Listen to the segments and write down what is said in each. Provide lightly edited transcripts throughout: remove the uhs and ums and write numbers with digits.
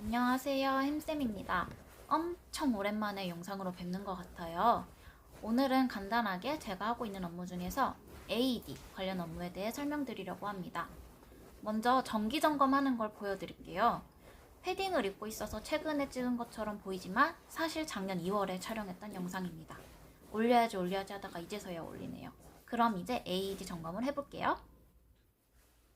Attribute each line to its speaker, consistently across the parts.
Speaker 1: 안녕하세요, 햄쌤입니다. 엄청 오랜만에 영상으로 뵙는 것 같아요. 오늘은 간단하게 제가 하고 있는 업무 중에서 AED 관련 업무에 대해 설명드리려고 합니다. 먼저 정기 점검하는 걸 보여드릴게요. 패딩을 입고 있어서 최근에 찍은 것처럼 보이지만 사실 작년 2월에 촬영했던 영상입니다. 올려야지 하다가 이제서야 올리네요. 그럼 이제 AED 점검을 해볼게요.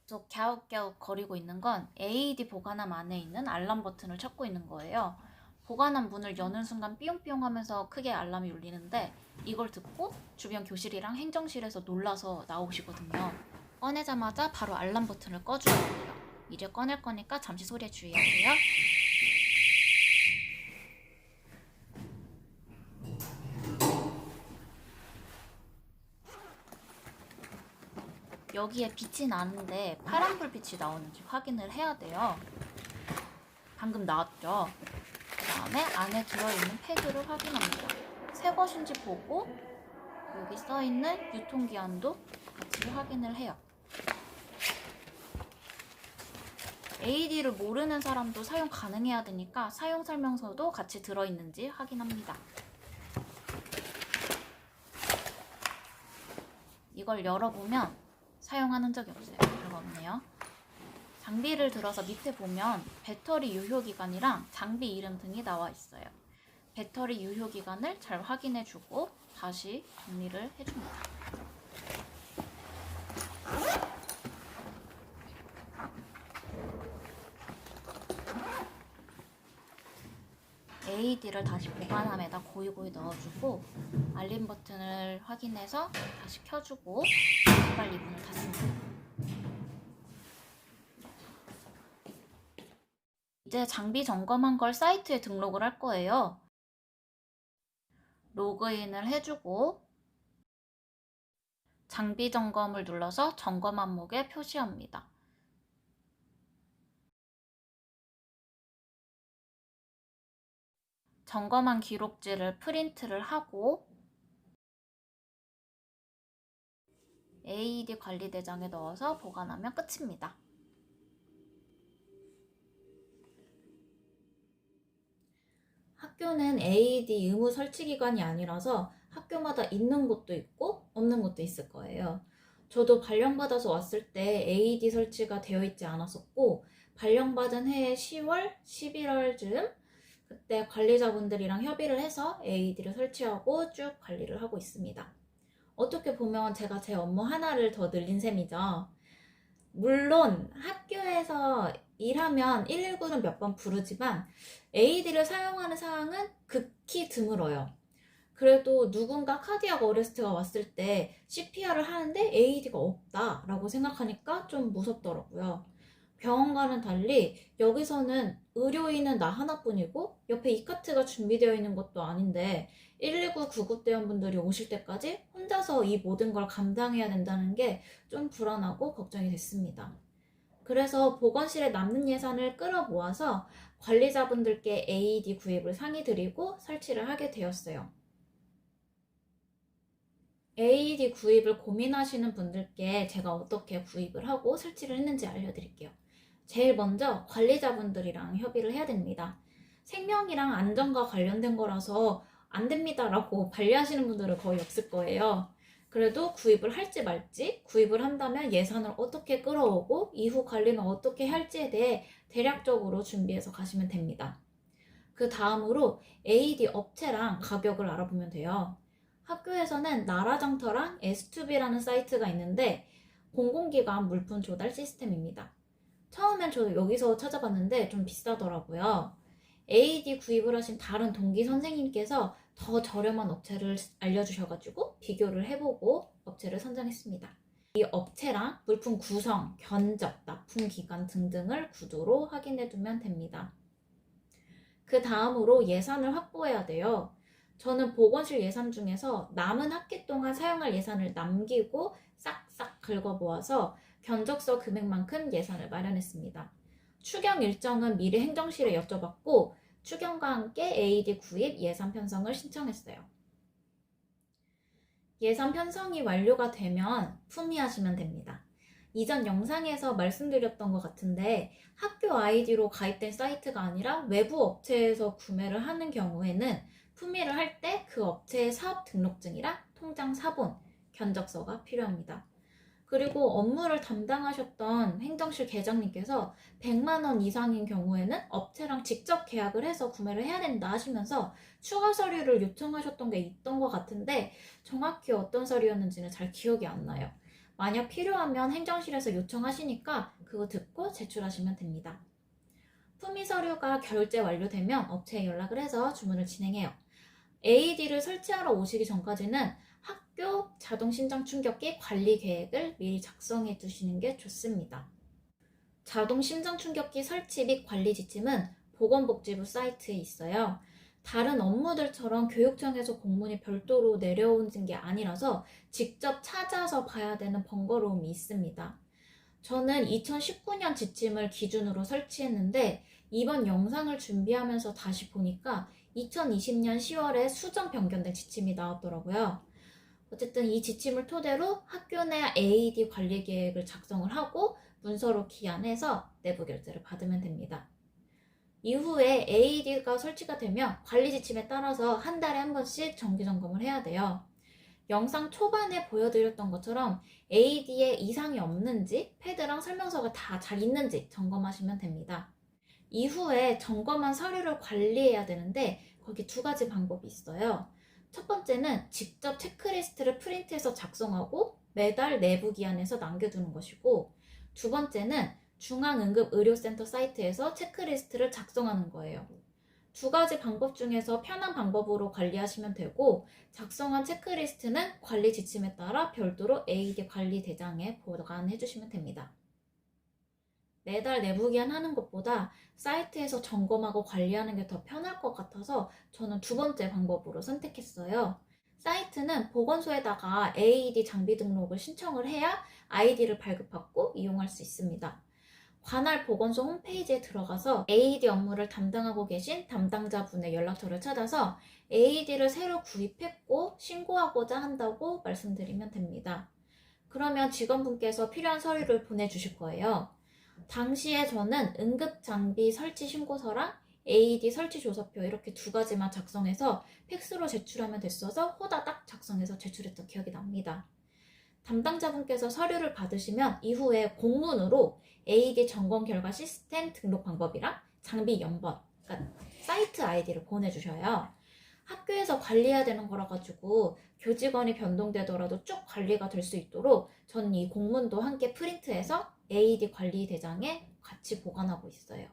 Speaker 1: 계속 갸웃갸웃 거리고 있는 건 AED 보관함 안에 있는 알람 버튼을 찾고 있는 거예요. 보관함 문을 여는 순간 삐용삐용 하면서 크게 알람이 울리는데 이걸 듣고 주변 교실이랑 행정실에서 놀라서 나오시거든요. 꺼내자마자 바로 알람 버튼을 꺼줘야 돼요. 이제 꺼낼 거니까 잠시 소리에 주의하세요. 여기에 빛이 나는데 파란 불빛이 나오는지 확인을 해야 돼요. 방금 나왔죠? 그 다음에 안에 들어있는 패드를 확인합니다. 새 것인지 보고 여기 써있는 유통기한도 같이 확인을 해요. AED를 모르는 사람도 사용 가능해야 되니까 사용 설명서도 같이 들어있는지 확인합니다. 이걸 열어보면 사용하는 적이 없어요. 별거 없네요. 장비를 들어서 밑에 보면 배터리 유효기간이랑 장비 이름 등이 나와 있어요. 배터리 유효기간을 잘 확인해주고 다시 정리를 해줍니다. AED를 다시 보관함에다 고이고이 넣어주고 알림 버튼을 확인해서 다시 켜주고 빨리 문을 닫습니다. 이제 장비 점검한 걸 사이트에 등록을 할 거예요. 로그인을 해주고 장비 점검을 눌러서 점검 항목에 표시합니다. 점검한 기록지를 프린트를 하고 AED 관리대장에 넣어서 보관하면 끝입니다. 학교는 AED 의무 설치 기관이 아니라서 학교마다 있는 곳도 있고 없는 곳도 있을 거예요. 저도 발령받아서 왔을 때 AED 설치가 되어 있지 않았었고 발령받은 해의 10월, 11월쯤 그때 관리자분들이랑 협의를 해서 AED를 설치하고 쭉 관리를 하고 있습니다. 어떻게 보면 제가 제 업무 하나를 더 늘린 셈이죠. 물론 학교에서 일하면 119는 몇 번 부르지만 AED를 사용하는 상황은 극히 드물어요. 그래도 누군가 카디악 어레스트가 왔을 때 CPR을 하는데 AED가 없다라고 생각하니까 좀 무섭더라고요. 병원과는 달리 여기서는 의료인은 나 하나뿐이고 옆에 이카트가 준비되어 있는 것도 아닌데 119 구급대원분들이 오실 때까지 혼자서 이 모든 걸 감당해야 된다는 게 좀 불안하고 걱정이 됐습니다. 그래서 보건실에 남는 예산을 끌어모아서 관리자분들께 AED 구입을 상의드리고 설치를 하게 되었어요. AED 구입을 고민하시는 분들께 제가 어떻게 구입을 하고 설치를 했는지 알려드릴게요. 제일 먼저 관리자분들이랑 협의를 해야 됩니다. 생명이랑 안전과 관련된 거라서 안 됩니다 라고 반려하시는 분들은 거의 없을 거예요. 그래도 구입을 할지 말지, 구입을 한다면 예산을 어떻게 끌어오고 이후 관리는 어떻게 할지에 대해 대략적으로 준비해서 가시면 됩니다. 그 다음으로 AED 업체랑 가격을 알아보면 돼요. 학교에서는 나라정터랑 S2B라는 사이트가 있는데 공공기관 물품 조달 시스템입니다. 처음엔 저도 여기서 찾아봤는데 좀 비싸더라고요. AED 구입을 하신 다른 동기 선생님께서 더 저렴한 업체를 알려주셔가지고 비교를 해보고 업체를 선정했습니다. 이 업체랑 물품 구성, 견적, 납품 기간 등등을 구두로 확인해두면 됩니다. 그 다음으로 예산을 확보해야 돼요. 저는 보건실 예산 중에서 남은 학기 동안 사용할 예산을 남기고 싹싹 긁어 모아서 견적서 금액만큼 예산을 마련했습니다. 추경 일정은 미리 행정실에 여쭤봤고 추경과 함께 AED 구입 예산 편성을 신청했어요. 예산 편성이 완료가 되면 품위하시면 됩니다. 이전 영상에서 말씀드렸던 것 같은데 학교 아이디로 가입된 사이트가 아니라 외부 업체에서 구매를 하는 경우에는 품위를 할 때 그 업체의 사업 등록증이랑 통장 사본, 견적서가 필요합니다. 그리고 업무를 담당하셨던 행정실 계장님께서 100만 원 이상인 경우에는 업체랑 직접 계약을 해서 구매를 해야 된다 하시면서 추가 서류를 요청하셨던 게 있던 것 같은데 정확히 어떤 서류였는지는 잘 기억이 안 나요. 만약 필요하면 행정실에서 요청하시니까 그거 듣고 제출하시면 됩니다. 품위 서류가 결제 완료되면 업체에 연락을 해서 주문을 진행해요. AED를 설치하러 오시기 전까지는 학교 자동신장 충격기 관리 계획을 미리 작성해 두시는 게 좋습니다. 자동심장 충격기 설치 및 관리 지침은 보건복지부 사이트에 있어요. 다른 업무들처럼 교육청에서 공문이 별도로 내려오는 게 아니라서 직접 찾아서 봐야 되는 번거로움이 있습니다. 저는 2019년 지침을 기준으로 설치했는데 이번 영상을 준비하면서 다시 보니까 2020년 10월에 수정 변경된 지침이 나왔더라고요. 어쨌든 이 지침을 토대로 학교 내 AED 관리 계획을 작성을 하고 문서로 기한해서 내부 결제를 받으면 됩니다. 이후에 AED가 설치가 되면 관리 지침에 따라서 한 달에 한 번씩 정기 점검을 해야 돼요. 영상 초반에 보여드렸던 것처럼 AED에 이상이 없는지 패드랑 설명서가 다 잘 있는지 점검하시면 됩니다. 이후에 점검한 서류를 관리해야 되는데 거기 두 가지 방법이 있어요. 첫 번째는 직접 체크리스트를 프린트해서 작성하고 매달 내부 기한에서 남겨두는 것이고, 두 번째는 중앙응급의료센터 사이트에서 체크리스트를 작성하는 거예요. 두 가지 방법 중에서 편한 방법으로 관리하시면 되고, 작성한 체크리스트는 관리 지침에 따라 별도로 AED 관리 대장에 보관해 주시면 됩니다. 매달 내부 기한하는 것보다 사이트에서 점검하고 관리하는 게 더 편할 것 같아서 저는 두 번째 방법으로 선택했어요. 사이트는 보건소에다가 AED 장비 등록을 신청을 해야 아이디를 발급받고 이용할 수 있습니다. 관할 보건소 홈페이지에 들어가서 AED 업무를 담당하고 계신 담당자분의 연락처를 찾아서 AED를 새로 구입했고 신고하고자 한다고 말씀드리면 됩니다. 그러면 직원분께서 필요한 서류를 보내주실 거예요. 당시에 저는 응급장비 설치 신고서랑 AED 설치 조사표 이렇게 두 가지만 작성해서 팩스로 제출하면 됐어서 호다닥 작성해서 제출했던 기억이 납니다. 담당자분께서 서류를 받으시면 이후에 공문으로 AED 점검 결과 시스템 등록 방법이랑 장비 연번, 그러니까 사이트 아이디를 보내주셔요. 학교에서 관리해야 되는 거라 가지고 교직원이 변동되더라도 쭉 관리가 될 수 있도록 저는 이 공문도 함께 프린트해서 AED 관리 대장에 같이 보관하고 있어요.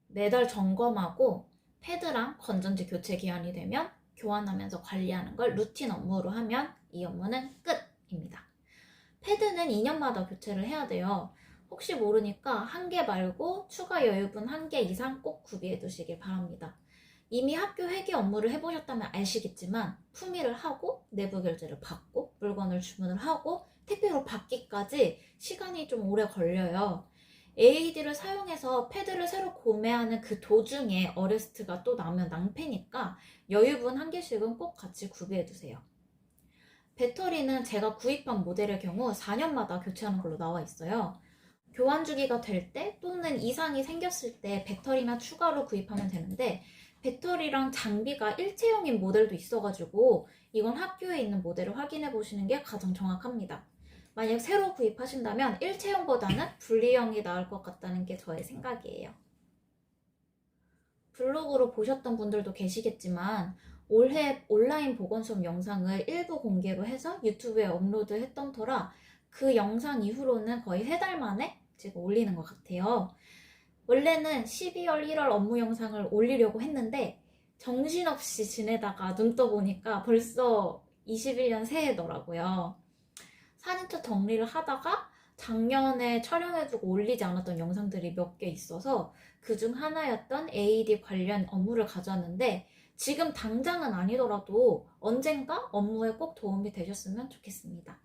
Speaker 1: 매달 점검하고 패드랑 건전지 교체 기한이 되면 교환하면서 관리하는 걸 루틴 업무로 하면 이 업무는 끝입니다. 패드는 2년마다 교체를 해야 돼요. 혹시 모르니까 한 개 말고 추가 여유분 1개 이상 꼭 구비해 두시길 바랍니다. 이미 학교 회계 업무를 해보셨다면 아시겠지만 품위를 하고 내부 결제를 받고 물건을 주문을 하고 택배로 받기까지 시간이 좀 오래 걸려요. AED를 사용해서 패드를 새로 구매하는 그 도중에 어레스트가 또 나면 낭패니까 여유분 1개씩은 꼭 같이 구비해 두세요. 배터리는 제가 구입한 모델의 경우 4년마다 교체하는 걸로 나와 있어요. 교환 주기가 될 때 또는 이상이 생겼을 때 배터리만 추가로 구입하면 되는데 배터리랑 장비가 일체형인 모델도 있어가지고 이건 학교에 있는 모델을 확인해 보시는 게 가장 정확합니다. 만약 새로 구입하신다면 일체형보다는 분리형이 나을 것 같다는 게 저의 생각이에요. 블로그로 보셨던 분들도 계시겠지만 올해 온라인 보건 수업 영상을 일부 공개로 해서 유튜브에 업로드했던 터라 그 영상 이후로는 거의 3달 만에 제가 올리는 것 같아요. 원래는 12월, 1월 업무 영상을 올리려고 했는데 정신없이 지내다가 눈 떠보니까 벌써 21년 새해더라고요. 사진첩 정리를 하다가 작년에 촬영해두고 올리지 않았던 영상들이 몇 개 있어서 그중 하나였던 AED 관련 업무를 가져왔는데 지금 당장은 아니더라도 언젠가 업무에 꼭 도움이 되셨으면 좋겠습니다.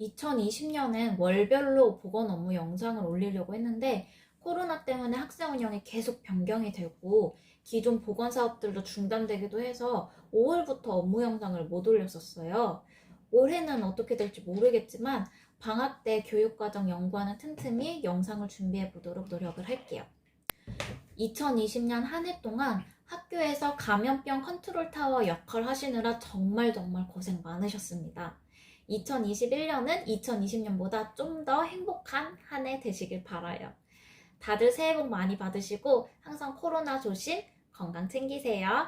Speaker 1: 2020년엔 월별로 보건 업무 영상을 올리려고 했는데 코로나 때문에 학생 운영이 계속 변경이 되고 기존 보건 사업들도 중단되기도 해서 5월부터 업무 영상을 못 올렸었어요. 올해는 어떻게 될지 모르겠지만 방학 때 교육과정 연구하는 틈틈이 영상을 준비해 보도록 노력을 할게요. 2020년 한 해 동안 학교에서 감염병 컨트롤 타워 역할 하시느라 정말 고생 많으셨습니다. 2021년은 2020년보다 좀 더 행복한 한 해 되시길 바라요. 다들 새해 복 많이 받으시고 항상 코로나 조심, 건강 챙기세요.